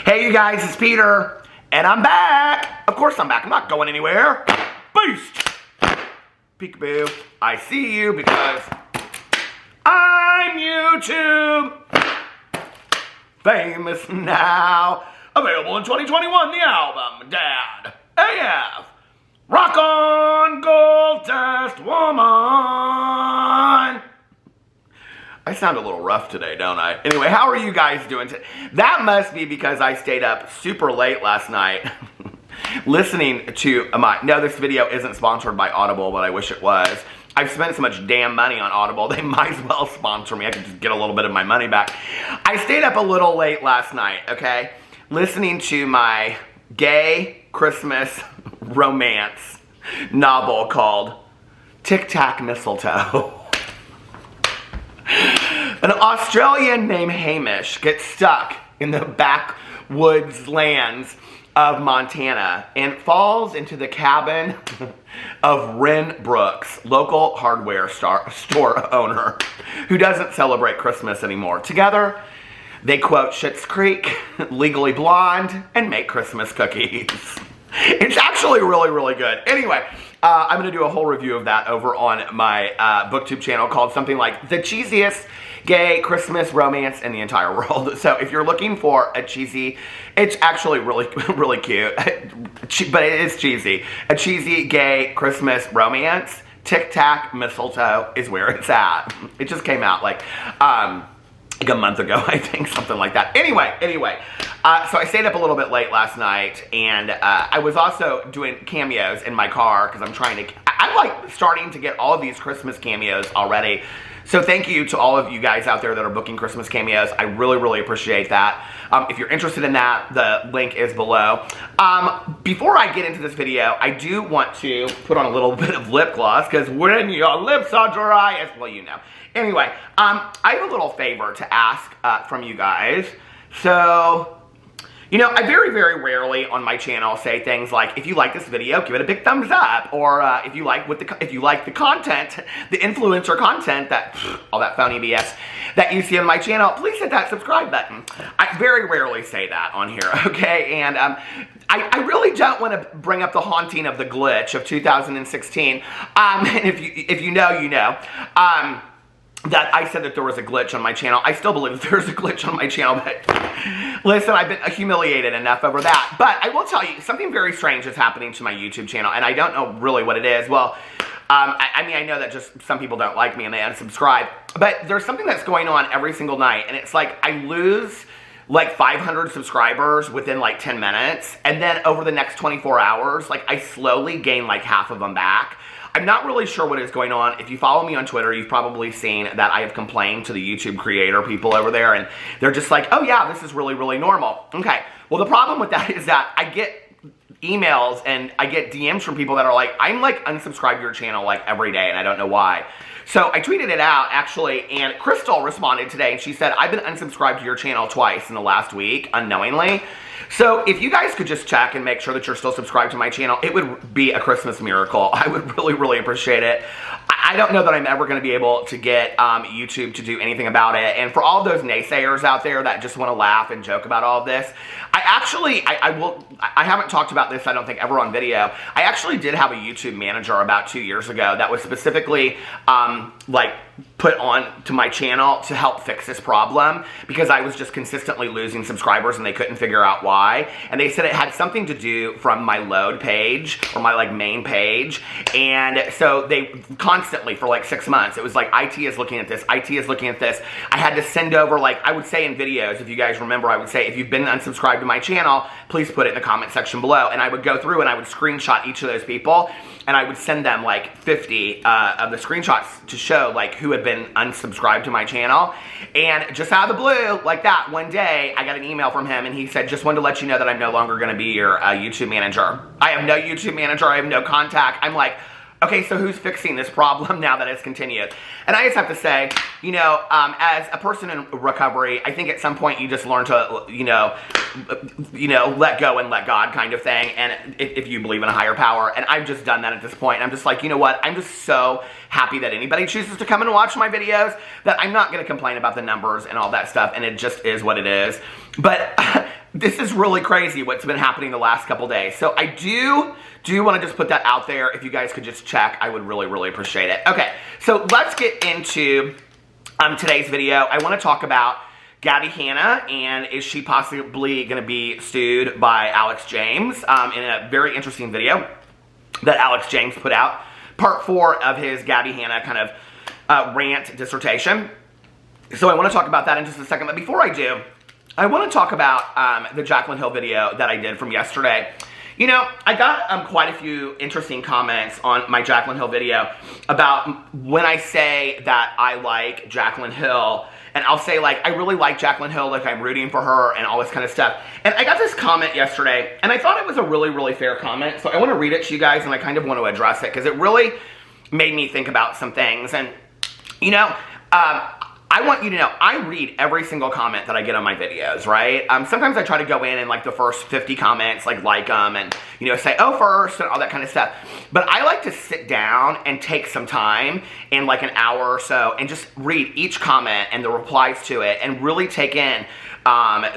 Hey you guys, it's Peter, and I'm back. Of course I'm back, I'm not going anywhere. Beast! Peekaboo, I see you because I'm YouTube famous now. Available in 2021, the album, Dad, AF, Rock On, Gold Dust Woman. I sound a little rough today, don't I? Anyway, how are you guys doing today? That must be because I stayed up super late last night listening to no, this video isn't sponsored by Audible, but I wish it was. I've spent so much damn money on Audible, they might as well sponsor me. I could just get a little bit of my money back. I stayed up a little late last night, okay? Listening to my gay Christmas romance novel called Tic Tac Mistletoe. An Australian named Hamish gets stuck in the backwoods lands of Montana and falls into the cabin of Ren Brooks, local hardware store owner, who doesn't celebrate Christmas anymore. Together, they quote Schitt's Creek, Legally Blonde, and make Christmas cookies. It's actually really, really good. Anyway, I'm going to do a whole review of that over on my BookTube channel called something like The Cheesiest Gay Christmas Romance in the Entire World. So if you're looking for a cheesy, it's actually really, really cute, but it is cheesy. A cheesy gay Christmas romance, Tic Tac Mistletoe is where it's at. It just came out like a month ago, I think, something like that. Anyway, so I stayed up a little bit late last night, and I was also doing cameos in my car, because I'm like starting to get all of these Christmas cameos already. So thank you to all of you guys out there that are booking Christmas cameos. I really, really appreciate that. If you're interested in that, the link is below. Before I get into this video, I do want to put on a little bit of lip gloss, because when your lips are dry, well, you know. Anyway, I have a little favor to ask from you guys. So, you know, I very, very rarely on my channel say things like, if you like this video, give it a big thumbs up, or if you like the content, the influencer content, all that phony BS that you see on my channel, please hit that subscribe button. I very rarely say that on here, okay? And I really don't want to bring up the haunting of the glitch of 2016. And if you know, you know. That I said that there was a glitch on my channel. I still believe that there's a glitch on my channel, but listen, I've been humiliated enough over that. But I will tell you, something very strange is happening to my YouTube channel, and I don't know really what it is. Well, I mean, I know that just some people don't like me and they unsubscribe, but there's something that's going on every single night, and it's like I lose like 500 subscribers within like 10 minutes, and then over the next 24 hours, like I slowly gain like half of them back. I'm not really sure what is going on. If you follow me on Twitter, you've probably seen that I have complained to the YouTube creator people over there, and they're just like, oh yeah, this is really, really normal. Okay, well the problem with that is that I get emails and I get DMs from people that are like, I'm like unsubscribed to your channel like every day and I don't know why. So I tweeted it out actually, and Crystal responded today and she said, I've been unsubscribed to your channel twice in the last week, unknowingly. So if you guys could just check and make sure that you're still subscribed to my channel, it would be a Christmas miracle. I would really, really appreciate it. I don't know that I'm ever going to be able to get YouTube to do anything about it. And for all those naysayers out there that just want to laugh and joke about all of this, I haven't talked about this, I don't think, ever on video. I actually did have a YouTube manager about 2 years ago that was specifically like put on to my channel to help fix this problem, because I was just consistently losing subscribers and they couldn't figure out why. And they said it had something to do from my load page or my like main page. And so they constantly for like 6 months, it was like IT is looking at this, IT is looking at this. I had to send over, like I would say in videos, if you guys remember, I would say, if you've been unsubscribed to my channel, please put it in the comment section below. And I would go through and I would screenshot each of those people, and I would send them like 50 of the screenshots to show like who had been unsubscribed to my channel. And just out of the blue, like that, one day I got an email from him and he said, just wanted to let you know that I'm no longer going to be your YouTube manager. I have no YouTube manager, I have no contact. I'm like, okay, so who's fixing this problem now that it's continued? And I just have to say, you know, as a person in recovery, I think at some point you just learn to, you know, let go and let God kind of thing. And if you believe in a higher power, and I've just done that at this point. I'm just like, you know what? I'm just so happy that anybody chooses to come and watch my videos that I'm not going to complain about the numbers and all that stuff. And it just is what it is. But this is really crazy what's been happening the last couple days. So I do want to just put that out there. If you guys could just check, I would really, really appreciate it. Okay, so let's get into today's video. I want to talk about Gabbie Hanna, and is she possibly going to be sued by Alex James in a very interesting video that Alex James put out. Part 4 of his Gabbie Hanna kind of rant dissertation. So I want to talk about that in just a second. But before I do, I want to talk about the Jaclyn Hill video that I did from yesterday. You know, I got quite a few interesting comments on my Jaclyn Hill video about when I say that I like Jaclyn Hill. And I'll say, like, I really like Jaclyn Hill, like I'm rooting for her and all this kind of stuff. And I got this comment yesterday, and I thought it was a really, really fair comment. So I want to read it to you guys, and I kind of want to address it, because it really made me think about some things. And, you know, I want you to know, I read every single comment that I get on my videos, right? Sometimes I try to go in and, like, the first 50 comments, like them, and, you know, say, oh, first, and all that kind of stuff. But I like to sit down and take some time in, like, an hour or so and just read each comment and the replies to it and really take in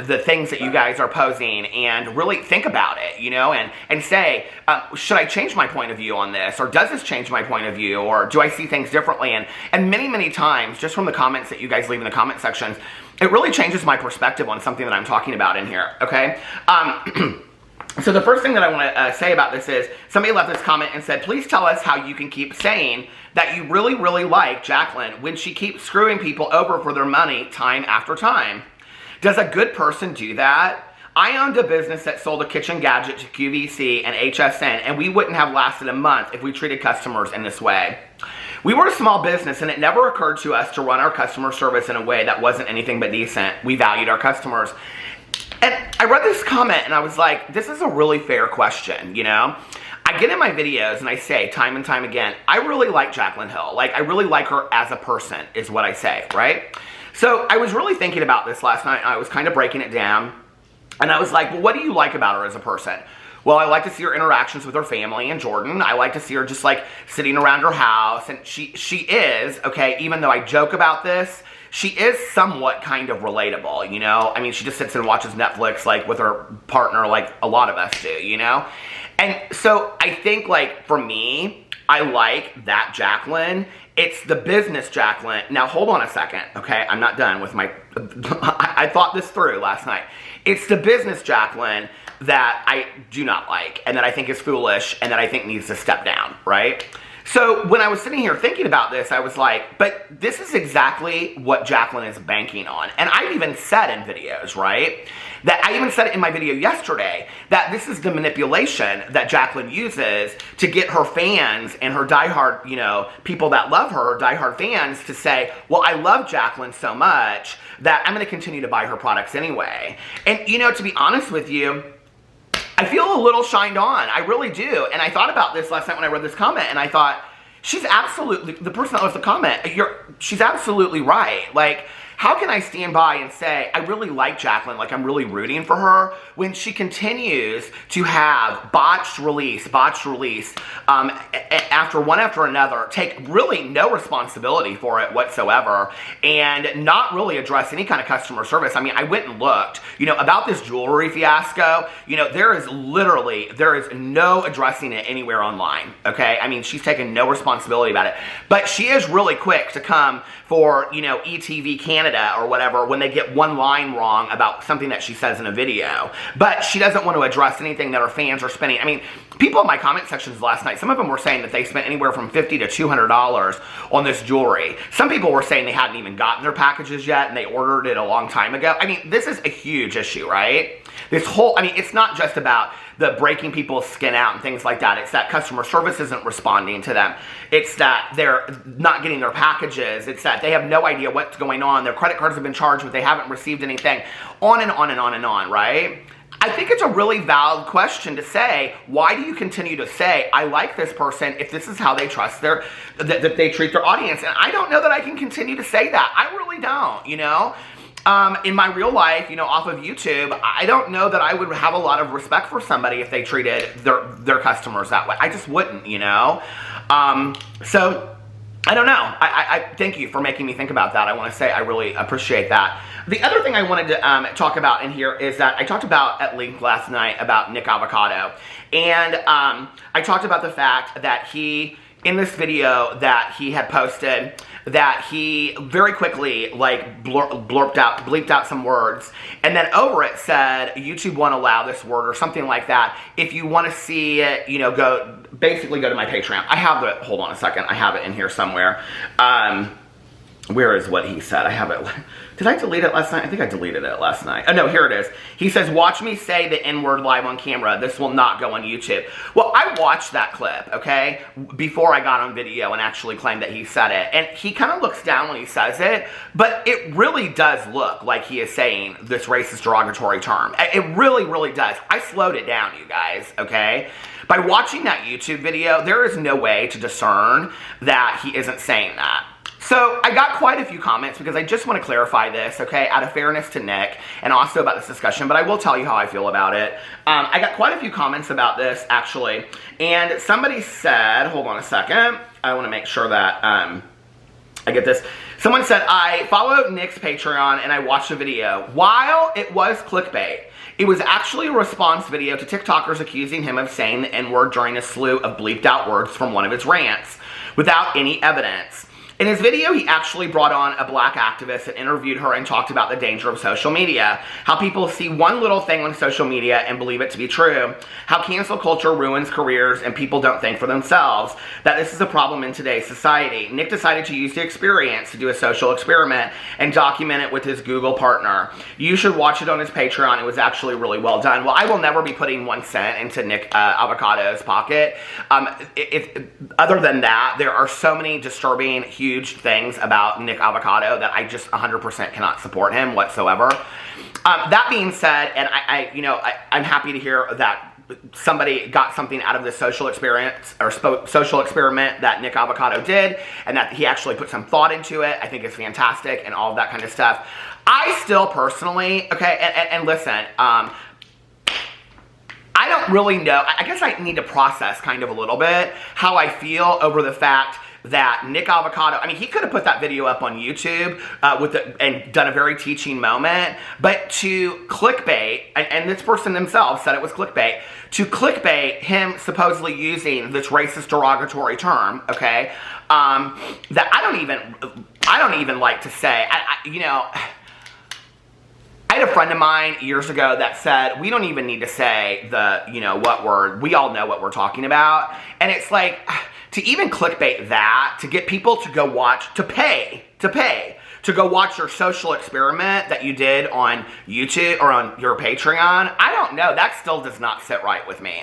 the things that you guys are posing and really think about it, you know, and say, should I change my point of view on this? Or does this change my point of view? Or do I see things differently? And many, many times, just from the comments that you guys leave in the comment sections, it really changes my perspective on something that I'm talking about in here, okay? So the first thing that I want to say about this is, somebody left this comment and said, please tell us how you can keep saying that you really, really like Jaclyn when she keeps screwing people over for their money time after time. Does a good person do that? I owned a business that sold a kitchen gadget to QVC and HSN, and we wouldn't have lasted a month if we treated customers in this way. We were a small business, and it never occurred to us to run our customer service in a way that wasn't anything but decent. We valued our customers. And I read this comment, and I was like, this is a really fair question, you know? I get in my videos, and I say time and time again, I really like Jaclyn Hill. Like, I really like her as a person, is what I say, right? So I was really thinking about this last night. I was kind of breaking it down, and I was like, well, what do you like about her as a person? Well, I like to see her interactions with her family and Jordan. I like to see her just, like, sitting around her house, and she is, okay, even though I joke about this, she is somewhat kind of relatable, you know? I mean, she just sits and watches Netflix, like, with her partner, like a lot of us do, you know? And so I think, like, for me, I like that Jaclyn. It's the business Jaclyn. Now, hold on a second, okay? I'm not done with my... I thought this through last night. It's the business Jaclyn that I do not like, and that I think is foolish, and that I think needs to step down, right? So when I was sitting here thinking about this, I was like, but this is exactly what Jaclyn is banking on. And I've even said in videos, right, that I even said it in my video yesterday, that this is the manipulation that Jaclyn uses to get her fans and her diehard, you know, people that love her, diehard fans, to say, well, I love Jaclyn so much that I'm going to continue to buy her products anyway. And, you know, to be honest with you, I feel a little shined on. I really do. And I thought about this last night when I read this comment, and I thought, she's absolutely, the person that left the comment, she's absolutely right. Like, how can I stand by and say, I really like Jaclyn, like I'm really rooting for her, when she continues to have botched release, after one after another, take really no responsibility for it whatsoever, and not really address any kind of customer service. I mean, I went and looked, you know, about this jewelry fiasco, you know, there is no addressing it anywhere online, okay? I mean, she's taken no responsibility about it, but she is really quick to come for, you know, ETV Canada or whatever when they get one line wrong about something that she says in a video. But she doesn't want to address anything that her fans are spending. I mean, people in my comment sections last night, some of them were saying that they spent anywhere from $50 to $200 on this jewelry. Some people were saying they hadn't even gotten their packages yet and they ordered it a long time ago. I mean, this is a huge issue, right? This whole, I mean, it's not just about the breaking people's skin out and things like that. It's that customer service isn't responding to them. It's that they're not getting their packages. It's that they have no idea what's going on. Their credit cards have been charged, but they haven't received anything. On and on and on and on, right? I think it's a really valid question to say, why do you continue to say, I like this person if this is how they trust that they treat their audience? And I don't know that I can continue to say that. I really don't, you know? In my real life, you know, off of YouTube, I don't know that I would have a lot of respect for somebody if they treated their customers that way. I just wouldn't, you know? So I don't know. I thank you for making me think about that. I want to say I really appreciate that. The other thing I wanted to talk about in here is that I talked about at length last night about Nick Avocado. And I talked about the fact that he, in this video that he had posted, that he very quickly like bleeped out some words, and then over it said YouTube won't allow this word or something like that. If you want to see it, you know, basically go to my Patreon. I have the, hold on a second, I have it in here somewhere. Where is what he said? I have it. Did I delete it last night? I think I deleted it last night. Oh no, here it is. He says, watch me say the N-word live on camera. This will not go on YouTube. Well, I watched that clip, okay, before I got on video and actually claimed that he said it. And he kind of looks down when he says it, but it really does look like he is saying this racist derogatory term. It really, really does. I slowed it down, you guys, okay? By watching that YouTube video, there is no way to discern that he isn't saying that. So I got quite a few comments because I just want to clarify this, okay, out of fairness to Nick and also about this discussion, but I will tell you how I feel about it. I got quite a few comments about this, actually, and somebody said, hold on a second, I want to make sure that I get this. Someone said, I followed Nick's Patreon and I watched the video. While it was clickbait, it was actually a response video to TikTokers accusing him of saying the N-word during a slew of bleeped out words from one of his rants, without any evidence. In his video, he actually brought on a black activist and interviewed her and talked about the danger of social media, how people see one little thing on social media and believe it to be true, how cancel culture ruins careers and people don't think for themselves, that this is a problem in today's society. Nick decided to use the experience to do a social experiment and document it with his Google partner. You should watch it on his Patreon. It was actually really well done. Well, I will never be putting 1 cent into Nick Avocado's pocket. Other than that, there are so many disturbing, huge things about Nick Avocado that I just 100% cannot support him whatsoever. That being said, and I'm happy to hear that somebody got something out of this social experience or social experiment that Nick Avocado did, and that he actually put some thought into it. I think it's fantastic and all of that kind of stuff. I still personally, okay, and listen, I don't really know. I guess I need to process kind of a little bit how I feel over the fact that Nick Avocado, I mean, he could have put that video up on YouTube and done a very teaching moment, but to clickbait, and this person themselves said it was clickbait, to clickbait him supposedly using this racist derogatory term, okay, that I don't even like to say, I had a friend of mine years ago that said, we don't even need to say the, what word, we all know what we're talking about, and it's like, to even clickbait that, to get people to go watch, to pay, to go watch your social experiment that you did on YouTube or on your Patreon, I don't know, that still does not sit right with me.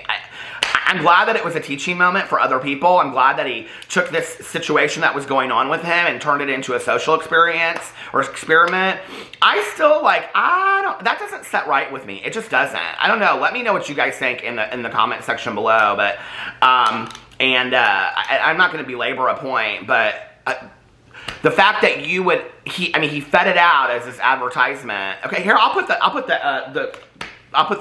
I'm glad that it was a teaching moment for other people. I'm glad that he took this situation that was going on with him and turned it into a social experience or experiment. I still that doesn't sit right with me. It just doesn't. I don't know. Let me know what you guys think in the comment section below, but, I'm not going to belabor a point, but the fact that he fed it out as this advertisement. Okay, here I'll put the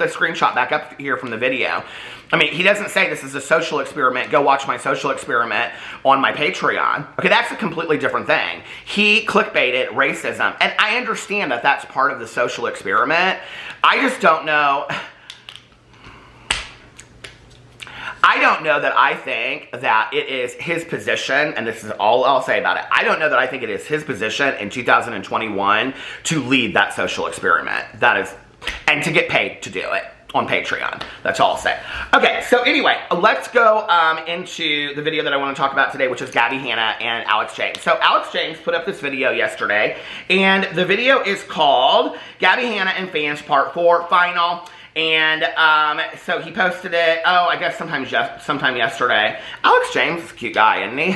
screenshot back up here from the video. I mean, he doesn't say this is a social experiment. Go watch my social experiment on my Patreon. Okay, that's a completely different thing. He clickbaited racism, and I understand that that's part of the social experiment. I just don't know. I don't know that I think that it is his position, and this is all I'll say about it. I don't know that I think it is his position in 2021 to lead that social experiment. That is, and to get paid to do it on Patreon. That's all I'll say. Okay, so anyway, let's go into the video that I want to talk about today, which is Gabbie Hanna and Alex James. So Alex James put up this video yesterday, and the video is called Gabbie Hanna and Fans Part 4 Final. And so he posted it, I guess sometime yesterday. Alex James is a cute guy, isn't he?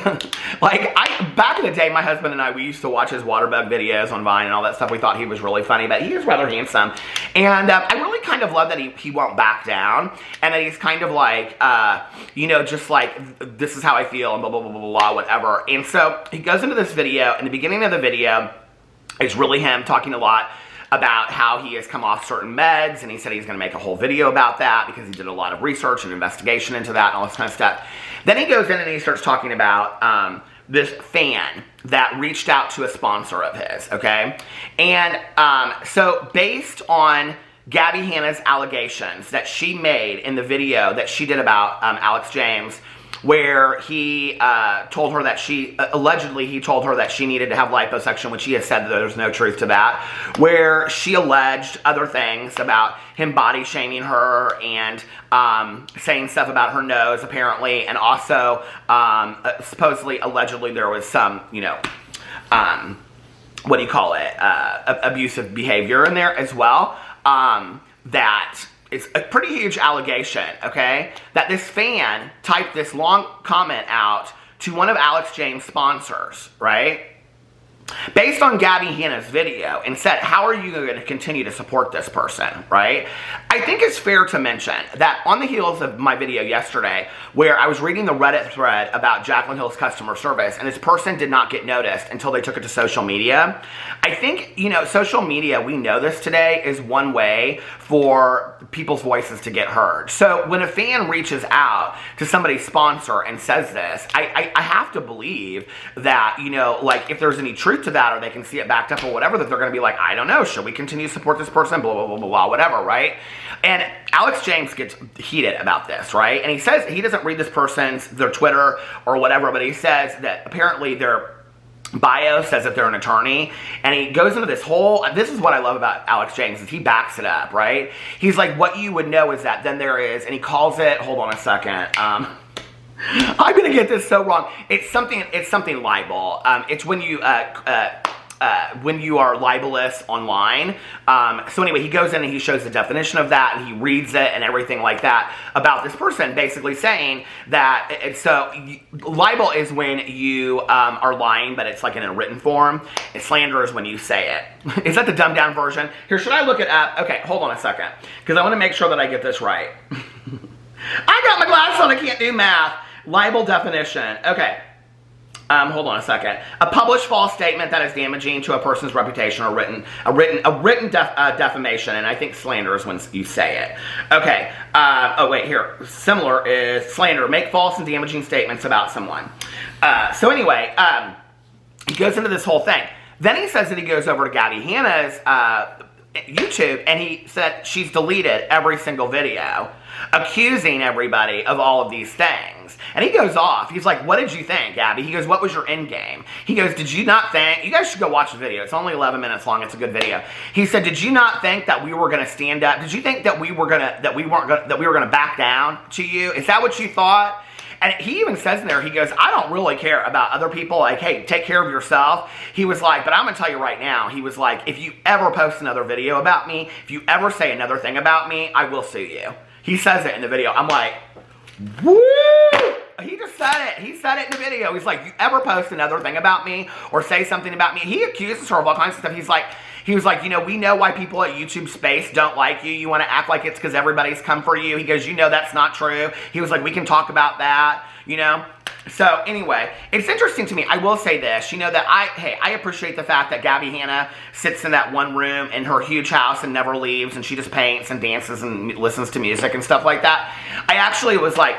Back in the day, my husband and I, we used to watch his water bug videos on Vine and all that stuff. We thought he was really funny, but he is rather handsome. And I really kind of love that he won't back down, and that he's kind of like, just like, this is how I feel, and blah, blah, blah, blah, blah, whatever. And so he goes into this video, and the beginning of the video is really him talking a lot about how he has come off certain meds, and he said he's going to make a whole video about that because he did a lot of research and investigation into that and all this kind of stuff. Then he goes in and he starts talking about this fan that reached out to a sponsor of his, okay? And so based on Gabbie Hanna's allegations that she made in the video that she did about Alex James, where he told her that allegedly he told her that she needed to have liposuction, which he has said that there's no truth to that, where she alleged other things about him body shaming her and saying stuff about her nose, apparently, and also supposedly, allegedly, there was some, what do you call it, abusive behavior in there as well, that it's a pretty huge allegation, okay? That this fan typed this long comment out to one of Alex James' sponsors, right? Based on Gabbie Hanna's video, and said, how are you going to continue to support this person, right? I think it's fair to mention that on the heels of my video yesterday, where I was reading the Reddit thread about Jaclyn Hill's customer service, and this person did not get noticed until they took it to social media. I think, social media, we know this today, is one way for people's voices to get heard. So when a fan reaches out to somebody's sponsor and says this, I have to believe that, if there's any truth to that, or they can see it backed up or whatever, that they're going to be like, I don't know, should we continue to support this person, blah, blah, blah, blah, blah, whatever, right? And Alex James gets heated about this, right? And he says he doesn't read their Twitter or whatever, but he says that apparently their bio says that they're an attorney, and he goes into this is what I love about Alex James, is he backs it up, right? He's like, what you would know is that then there is, and he calls it, hold on a second, I'm gonna get this so wrong. It's something libel. It's when you are libelous online. So anyway, he goes in and he shows the definition of that, and he reads it and everything like that about this person, basically saying that libel is when you are lying, but it's like in a written form. And slander is when you say it. Is that the dumbed down version? Here, should I look it up? Okay, hold on a second, because I want to make sure that I get this right. I got my glasses on, I can't do math. Libel definition. Okay. Hold on a second. A published false statement that is damaging to a person's reputation, or a written defamation, and I think slander is when you say it. Okay. Oh wait, here. Similar is slander. Make false and damaging statements about someone. So anyway, he goes into this whole thing. Then he says that he goes over to Gabbie Hanna's YouTube, and he said she's deleted every single video, accusing everybody of all of these things. And he goes off. He's like, what did you think, Gabbie? He goes, what was your end game? He goes, did you not think, you guys should go watch the video. It's only 11 minutes long. It's a good video. He said, did you not think that we were going to stand up? Did you think that we were going to back down to you? Is that what you thought? And he even says in there, he goes, I don't really care about other people. Like, hey, take care of yourself. He was like, but I'm going to tell you right now. He was like, if you ever post another video about me, if you ever say another thing about me, I will sue you. He says it in the video. I'm like, woo! He just said it. He said it in the video. He's like, you ever post another thing about me or say something about me? He accuses her of all kinds of stuff. He was like, we know why people at YouTube Space don't like you. You want to act like it's because everybody's come for you. He goes, that's not true. He was like, we can talk about that, So anyway, it's interesting to me. I will say this, that I appreciate the fact that Gabbie Hanna sits in that one room in her huge house and never leaves, and she just paints and dances and listens to music and stuff like that. I actually was like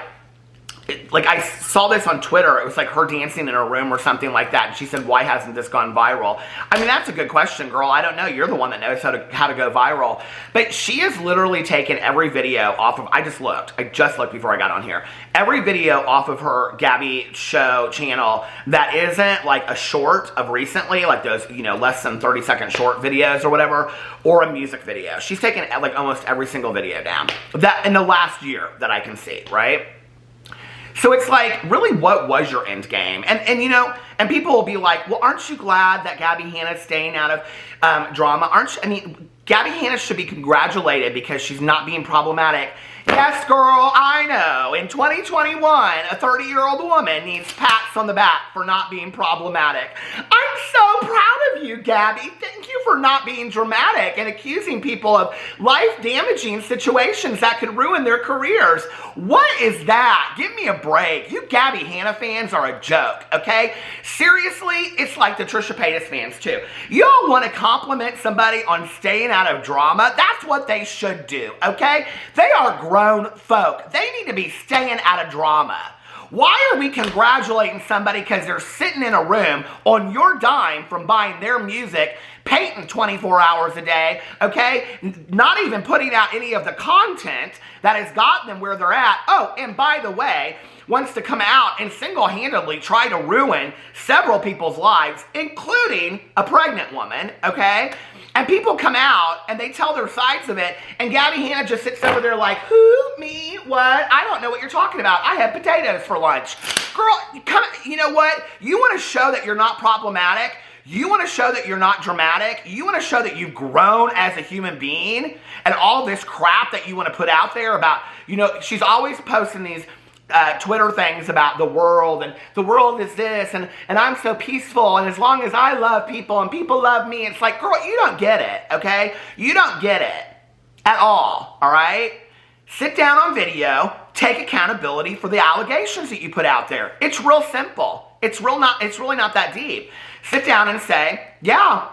I saw this on Twitter. It was like her dancing in her room or something like that. And she said, why hasn't this gone viral? I mean, that's a good question, girl. I don't know. You're the one that knows how to go viral. But she has literally taken every video off of, I just looked before I got on here. Every video off of her Gabbie Show channel that isn't like a short of recently, like those, less than 30-second short videos or whatever, or a music video. She's taken like almost every single video down. That in the last year that I can see, right? So it's like, really, what was your end game? And people will be like, well, aren't you glad that Gabbie Hanna's staying out of drama? Gabbie Hanna should be congratulated because she's not being problematic. Yes, girl, I know. In 2021, a 30-year-old woman needs pats on the back for not being problematic. I'm so proud of you, Gabbie. Thank you for not being dramatic and accusing people of life-damaging situations that could ruin their careers. What is that? Give me a break. You Gabbie Hanna fans are a joke, okay? Seriously, it's like the Trisha Paytas fans, too. Y'all want to compliment somebody on staying out of drama? That's what they should do, okay? They are grown folk. They need to be staying out of drama. Why are we congratulating somebody because they're sitting in a room on your dime from buying their music, painting 24 hours a day, okay? Not even putting out any of the content that has gotten them where they're at. Oh, and by the way, wants to come out and single-handedly try to ruin several people's lives, including a pregnant woman, okay? And people come out and they tell their sides of it, and Gabbie Hanna just sits over there like, who, me, what? I don't know what you're talking about. I had potatoes for lunch. Girl, you know what? You want to show that you're not problematic? You want to show that you're not dramatic? You want to show that you've grown as a human being? And all this crap that you want to put out there about, you know, she's always posting these Twitter things about the world, and the world is this, and I'm so peaceful, and as long as I love people and people love me, it's like, girl, you don't get it, okay? You don't get it at all right? Sit down on video, take accountability for the allegations that you put out there. It's real simple. It's really not that deep. Sit down and say, yeah,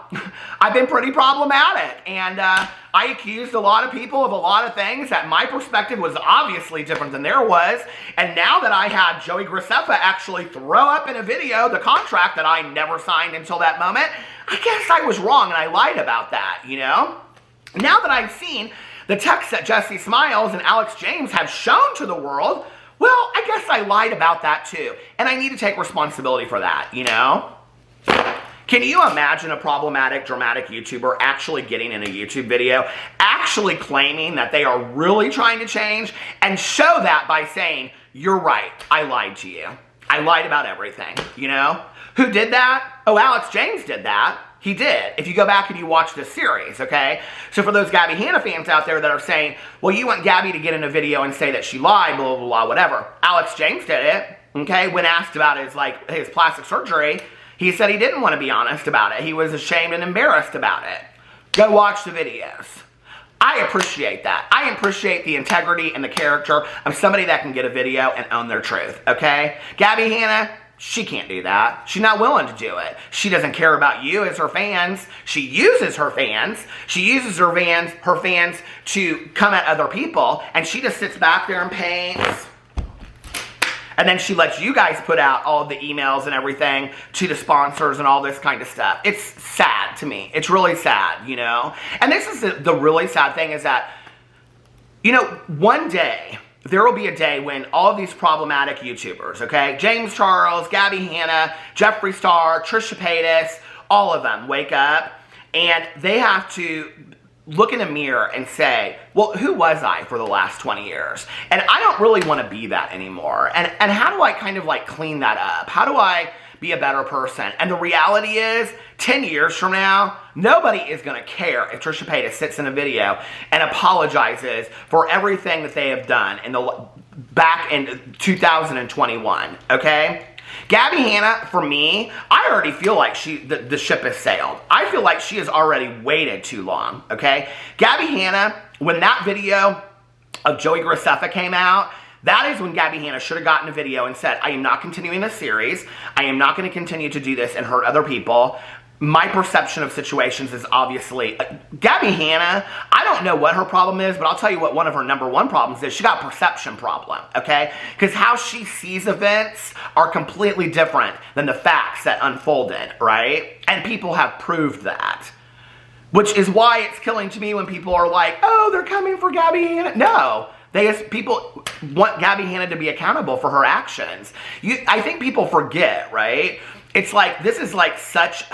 I've been pretty problematic, and I accused a lot of people of a lot of things that my perspective was obviously different than there was, and now that I had Joey Graceffa actually throw up in a video the contract that I never signed until that moment, I guess I was wrong and I lied about that, you know? Now that I've seen the text that Jesse Smiles and Alex James have shown to the world, well, I guess I lied about that too, and I need to take responsibility for that, you know? Can you imagine a problematic, dramatic YouTuber actually getting in a YouTube video, actually claiming that they are really trying to change, and show that by saying, you're right, I lied to you. I lied about everything, you know? Who did that? Oh, Alex James did that. He did, if you go back and you watch this series, okay? So for those Gabbie Hanna fans out there that are saying, well, you want Gabbie to get in a video and say that she lied, blah, blah, blah, whatever. Alex James did it, okay? When asked about his plastic surgery, he said he didn't want to be honest about it. He was ashamed and embarrassed about it. Go watch the videos. I appreciate that. I appreciate the integrity and the character of somebody that can get a video and own their truth, okay? Gabbie Hanna, she can't do that. She's not willing to do it. She doesn't care about you as her fans. She uses her fans. She uses her fans to come at other people, and she just sits back there and paints. And then she lets you guys put out all of the emails and everything to the sponsors and all this kind of stuff. It's sad to me. It's really sad, you know? And this is the really sad thing is that, you know, one day, there will be a day when all of these problematic YouTubers, okay? James Charles, Gabbie Hanna, Jeffree Star, Trisha Paytas, all of them wake up and they have to look in a mirror and say, well, who was I for the last 20 years? And I don't really want to be that anymore. And how do I kind of like clean that up? How do I be a better person? And the reality is, 10 years from now, nobody is going to care if Trisha Paytas sits in a video and apologizes for everything that they have done back in 2021, okay? Gabbie Hanna, for me, I already feel like the ship has sailed. I feel like she has already waited too long, okay? Gabbie Hanna, when that video of Joey Graceffa came out, that is when Gabbie Hanna should have gotten a video and said, I am not continuing this series. I am not going to continue to do this and hurt other people. My perception of situations is obviously, Gabbie Hanna, I don't know what her problem is, but I'll tell you what one of her #1 problems is. She got a perception problem, okay? Because how she sees events are completely different than the facts that unfolded, right? And people have proved that. Which is why it's killing to me when people are like, oh, they're coming for Gabbie Hanna. No. People want Gabbie Hanna to be accountable for her actions. I think people forget, right? It's like, this is like such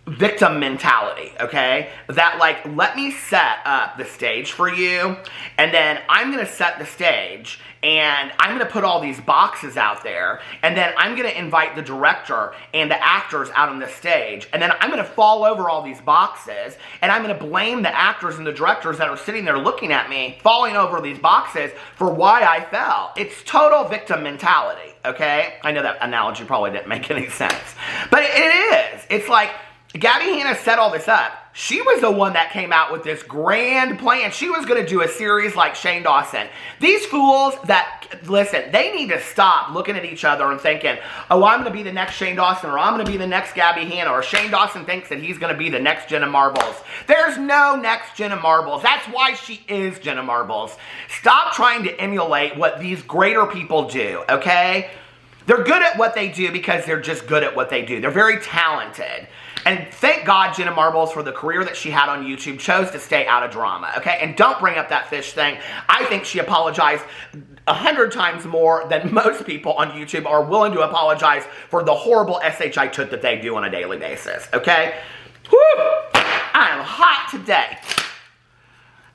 victim mentality, okay? That like, let me set up the stage for you, and then I'm gonna set the stage, and I'm gonna put all these boxes out there, and then I'm gonna invite the director and the actors out on the stage, and then I'm gonna fall over all these boxes, and I'm gonna blame the actors and the directors that are sitting there looking at me, falling over these boxes for why I fell. It's total victim mentality, okay? I know that analogy probably didn't make any sense, but it is. It's like, Gabbie Hanna set all this up. She was the one that came out with this grand plan. She was going to do a series like Shane Dawson. These fools that, listen, they need to stop looking at each other and thinking, oh, I'm going to be the next Shane Dawson, or I'm going to be the next Gabbie Hanna, or Shane Dawson thinks that he's going to be the next Jenna Marbles. There's no next Jenna Marbles. That's why she is Jenna Marbles. Stop trying to emulate what these greater people do, okay? They're good at what they do because they're just good at what they do. They're very talented. And thank God Jenna Marbles, for the career that she had on YouTube, chose to stay out of drama, okay? And don't bring up that fish thing. I think she apologized 100 times more than most people on YouTube are willing to apologize for the horrible SHI toot that they do on a daily basis, okay? Whew! I am hot today.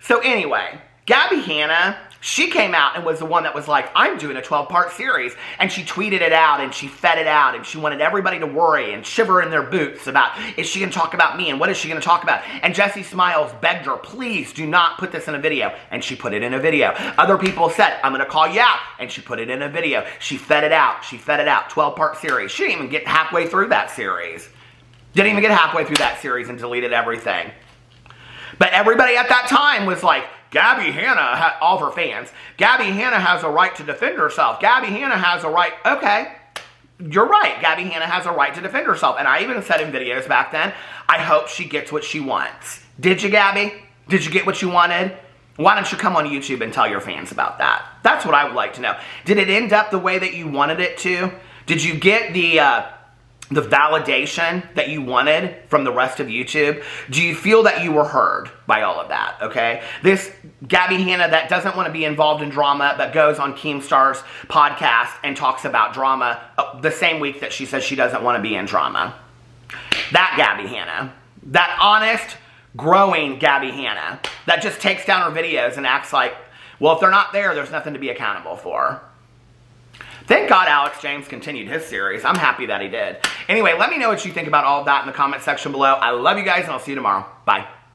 So anyway, Gabbie Hanna, she came out and was the one that was like, I'm doing a 12-part series. And she tweeted it out and she fed it out and she wanted everybody to worry and shiver in their boots about, is she going to talk about me and what is she going to talk about? And Jessie Smiles begged her, please do not put this in a video. And she put it in a video. Other people said, I'm going to call you out. And she put it in a video. She fed it out. She fed it out. 12-part series. She didn't even get halfway through that series. Didn't even get halfway through that series and deleted everything. But everybody at that time was like, Gabbie Hanna, all of her fans, Gabbie Hanna has a right to defend herself. Gabbie Hanna has a right. Okay, you're right. Gabbie Hanna has a right to defend herself. And I even said in videos back then, I hope she gets what she wants. Did you, Gabbie? Did you get what you wanted? Why don't you come on YouTube and tell your fans about that? That's what I would like to know. Did it end up the way that you wanted it to? Did you get the validation that you wanted from the rest of YouTube? Do you feel that you were heard by all of that, okay? This Gabbie Hanna that doesn't want to be involved in drama but goes on Keemstar's podcast and talks about drama the same week that she says she doesn't want to be in drama. That Gabbie Hanna. That honest, growing Gabbie Hanna that just takes down her videos and acts like, well, if they're not there, there's nothing to be accountable for. Thank God Alex James continued his series. I'm happy that he did. Anyway, let me know what you think about all of that in the comment section below. I love you guys, and I'll see you tomorrow. Bye.